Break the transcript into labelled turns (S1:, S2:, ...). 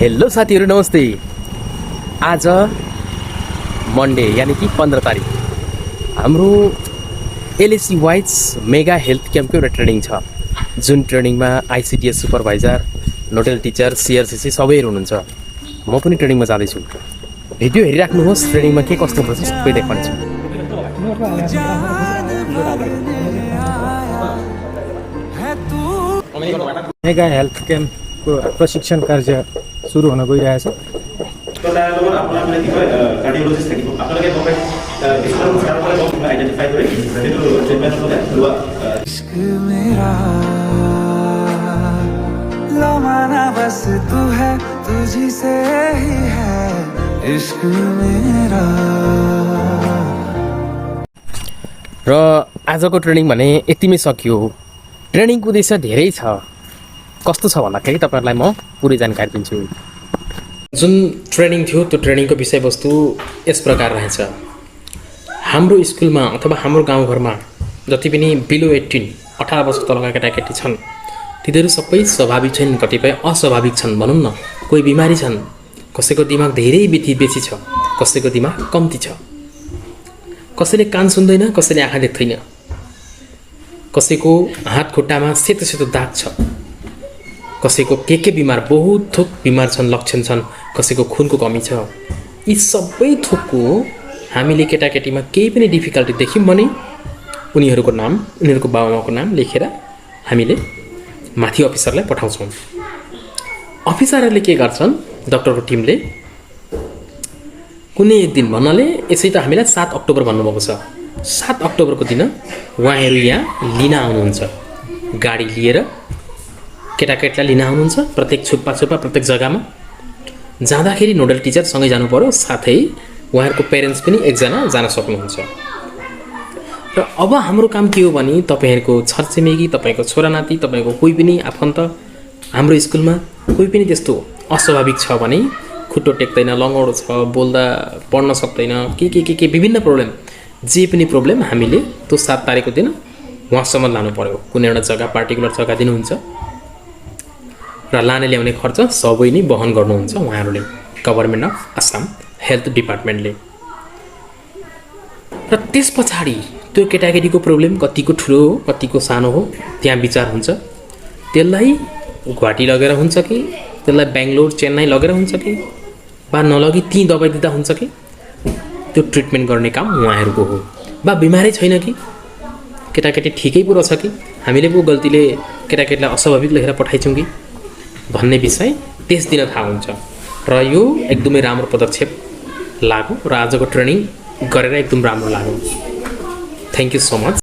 S1: Hello साथीहरु नमस्ते। आज मन्डे यानी कि 15 तारिक हाम्रो एलएसी वाइज मेगा हेल्थ क्याम्पको एउटा ट्रेनिङ छ, जुन ट्रेनिङमा ICDS supervisor, nodal teacher, CRCC सबैहरु हुनुहुन्छ। म पनि ट्रेनिङमा जाँदैछु। भिडियो हेरिराख्नुहोस्, ट्रेनिङमा के कस्तो हुन्छ सबै देखाउँछु।
S2: मेगा हेल्थ क्याम्पको प्रशिक्षण कार्य सुरु हुन गइरहेछ।
S3: बस तू है तुझी से ही है इश्क मेरा।
S1: र आजको ट्रेनिङ भने यतिमै सकियो। ट्रेनिङको उद्देश्य धेरै छ। कस्तो छ भन्दाखेरि तपाईहरुलाई म पुरै जानकारी दिन्छु। जुन ट्रेनिङ थियो त्यो ट्रेनिङको विषयवस्तु यस प्रकार रहेछ। हाम्रो स्कुलमा अथवा हाम्रो गाउँघरमा जति पनि बिलो 18 वर्ष तलका केटाकेटी छन्, तिनीहरू सबै स्वाभाविक छैनन्, कतिपय अस्वाभाविक छन् भनौँ न। कोही बिमारी छन्, कसैको दिमाग धेरै बेसी छ, कसैको दिमाग कम्ती छ, कसैले कान सुन्दैन, कसैले आँखा देख्दैन, कसैको हात खुट्टामा सेतो सेतो दाग छ, कसैको के बिमार, बहुत थोक बिमार छन्, लक्षण छन्, कसैको खुनको कमी छ। यी सबै थोकको हामीले केटाकेटीमा केही पनि डिफिकल्टी देख्यौँ भने उनीहरूको नाम, उनीहरूको बाबुआमाको नाम लेखेर हामीले माथि अफिसरलाई पठाउँछौँ। अफिसरहरूले के गर्छन्, डाक्टरको टिमले कुनै एक दिन भन्नाले यसै त हामीलाई 7 अक्टोबर भन्नुभएको छ। 7 अक्टोबरको दिन उहाँहरू यहाँ लिन आउनुहुन्छ। गाडी लिएर केटाकेटीलाई लिन आउनुहुन्छ। प्रत्येक छुप्पा प्रत्येक जग्गामा जाँदाखेरि नोडल टिचर सँगै जानु पर्यो, साथै उहाँहरूको पेरेन्ट्स पनि एकजना जान सक्नुहुन्छ। र अब हाम्रो काम के हो भने तपाईहरुको छरछिमेकी, तपाईको छोरानाती, तपाईको कोही पनि आफन्त हाम्रो स्कुलमा कोही पनि त्यस्तो अस्वाभाविक छ भने, खुट्टो टेक्दैन, लङ्गडो छ, बोल्दा पढ्न सक्दैन, के विभिन्न प्रब्लम, जे पनि प्रब्लम हामीले त्यो 7 तारिकको दिन उहाँसम्म लानु पर्यो। कुनै एउटा जग्गा, पार्टिकुलर जग्गा दिनुहुन्छ र लाने ल्याउने खर्च सबै नै वहन गर्नुहुन्छ उहाँहरूले, गभर्नमेन्ट अफ आसाम हेल्थ डिपार्टमेन्टले। र त्यस पछाडि त्यो केटाकेटीको प्रब्लम कतिको ठुलो हो, कतिको सानो हो, त्यहाँ विचार हुन्छ। त्यसलाई गुवाहाटी लगेर हुन्छ कि, त्यसलाई बेङ्गलोर, चेन्नई लगेर हुन्छ कि, वा नलगी ती दबाई दिँदा हुन्छ कि, त्यो ट्रिटमेन्ट गर्ने काम उहाँहरूको हो। वा बिमारै छैन कि, केटाकेटी ठिकै पो रहेछ कि, हामीले पो गल्तीले केटाकेटीलाई अस्वाभाविक लेखेर पठाइछौँ कि भन्ने विषय त्यस दिन थाहा हुन्छ। र यो एकदमै राम्रो पदक्षेप लाग्यो र आजको ट्रेनिङ गरेर एकदम राम्रो लाग्यो। Thank you so much.